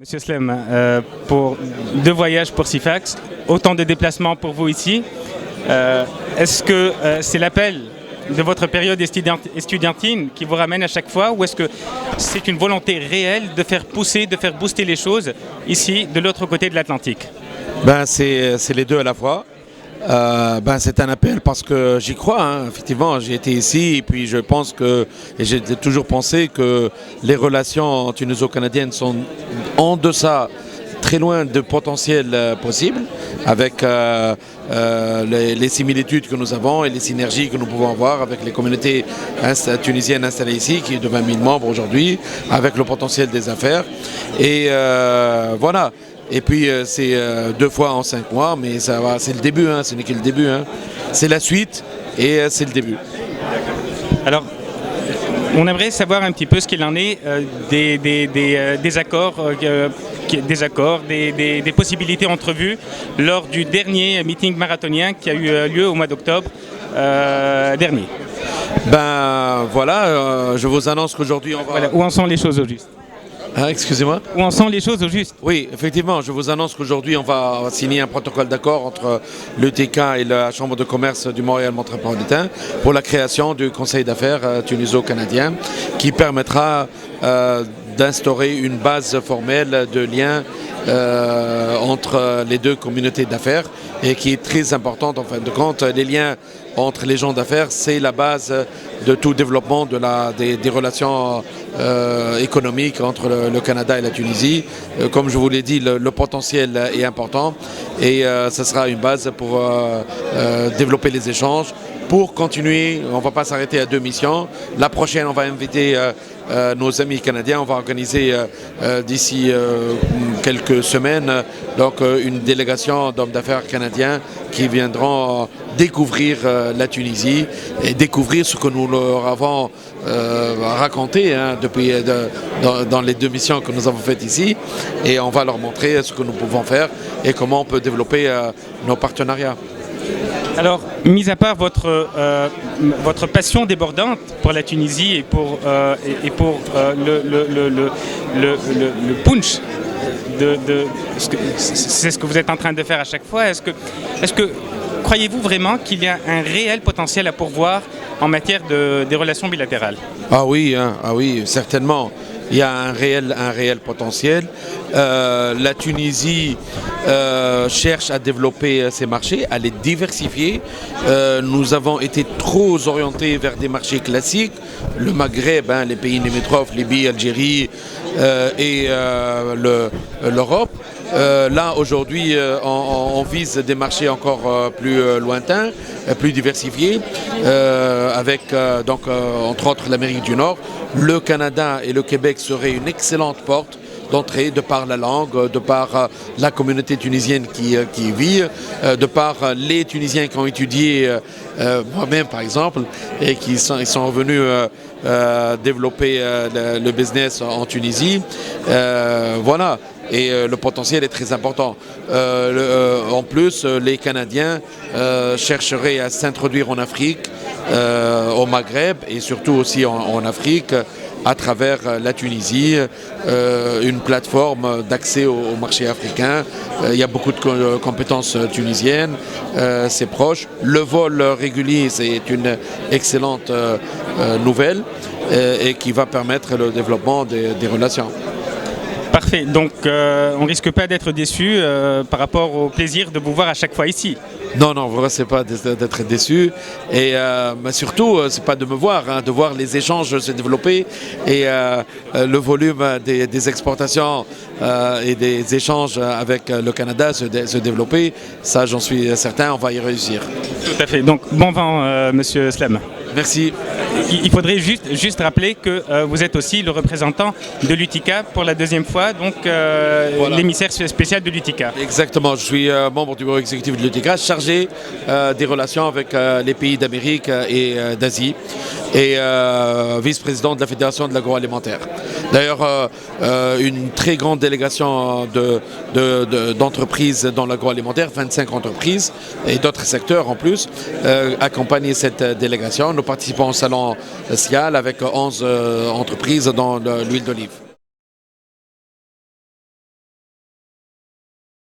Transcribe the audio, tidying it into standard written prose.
Monsieur Slem, pour 2 voyages pour Sifax, autant de déplacements pour vous ici. Est-ce que c'est l'appel de votre période estudiantine qui vous ramène à chaque fois, ou est-ce que c'est une volonté réelle de faire pousser, de faire booster les choses ici, de l'autre côté de l'Atlantique? C'est les deux à la fois. C'est un appel parce que j'y crois, hein. Effectivement, j'ai été ici et puis je pense que, et j'ai toujours pensé que les relations tuniso-canadiennes sont en deçà, très loin de potentiel possible, avec les similitudes que nous avons et les synergies que nous pouvons avoir avec les communautés tunisiennes installées ici, qui est de 20 000 membres aujourd'hui, avec le potentiel des affaires. Et voilà. Et puis c'est 2 fois en 5 mois, mais ça va, c'est le début, hein, ce n'est que le début. Hein. C'est la suite et c'est le début. Alors, on aimerait savoir un petit peu ce qu'il en est des accords, des possibilités entrevues lors du dernier meeting marathonien qui a eu lieu au mois d'octobre dernier. Je vous annonce qu'aujourd'hui on va... Voilà, où en sont les choses au juste? Excusez-moi. Où en sont les choses au juste? Oui, effectivement, je vous annonce qu'aujourd'hui, on va signer un protocole d'accord entre l'ETK et la Chambre de commerce du Montréal métropolitain pour la création du Conseil d'affaires tuniso-canadien qui permettra d'instaurer une base formelle de liens entre les 2 communautés d'affaires et qui est très importante en fin de compte. Les liens entre les gens d'affaires, c'est la base de tout développement des relations économiques entre le Canada et la Tunisie. Comme je vous l'ai dit, le potentiel est important et ce sera une base pour développer les échanges. Pour continuer, on ne va pas s'arrêter à 2 missions. La prochaine, on va inviter nos amis canadiens. On va organiser d'ici quelques semaines une délégation d'hommes d'affaires canadiens qui viendront découvrir la Tunisie et découvrir ce que nous leur avons raconté depuis dans les 2 missions que nous avons faites ici. Et on va leur montrer ce que nous pouvons faire et comment on peut développer nos partenariats. Alors, mis à part votre passion débordante pour la Tunisie et pour le punch, c'est ce que vous êtes en train de faire à chaque fois. Est-ce que croyez-vous vraiment qu'il y a un réel potentiel à pourvoir en matière des relations bilatérales? Ah oui, certainement. Il y a un réel potentiel. La Tunisie cherche à développer ses marchés, à les diversifier. Nous avons été trop orientés vers des marchés classiques. Le Maghreb, les pays limitrophes, Libye, Algérie et l'Europe. Là, aujourd'hui, on vise des marchés encore plus lointains, plus diversifiés, avec entre autres l'Amérique du Nord. Le Canada et le Québec seraient une excellente porte d'entrée de par la langue, de par la communauté tunisienne qui y vit, de par les Tunisiens qui ont étudié, moi-même par exemple, et qui sont venus développer le business en Tunisie. Voilà. Et le potentiel est très important. En plus, les Canadiens chercheraient à s'introduire en Afrique, au Maghreb et surtout aussi en Afrique, à travers la Tunisie, une plateforme d'accès au marché africain. Il y a beaucoup de compétences tunisiennes, c'est proche. Le vol régulier, c'est une excellente nouvelle et qui va permettre le développement des relations. Parfait, donc on ne risque pas d'être déçu par rapport au plaisir de vous voir à chaque fois ici. Non, vous ne risquez pas d'être déçu. Et mais surtout, c'est pas de me voir, de voir les échanges se développer et le volume des exportations et des échanges avec le Canada se développer. Ça, j'en suis certain, on va y réussir. Tout à fait. Donc, bon vent, Monsieur Slem. Merci. Il faudrait juste rappeler que vous êtes aussi le représentant de l'UTK pour la 2e fois, donc voilà. L'émissaire spécial de l'UTK. Exactement, je suis membre du bureau exécutif de l'UTK, chargé des relations avec les pays d'Amérique et d'Asie et vice-président de la Fédération de l'agroalimentaire. D'ailleurs, une très grande délégation d'entreprises dans l'agroalimentaire, 25 entreprises et d'autres secteurs en plus, accompagnent cette délégation. Nous participons au salon SIAL avec 11 entreprises dans l'huile d'olive.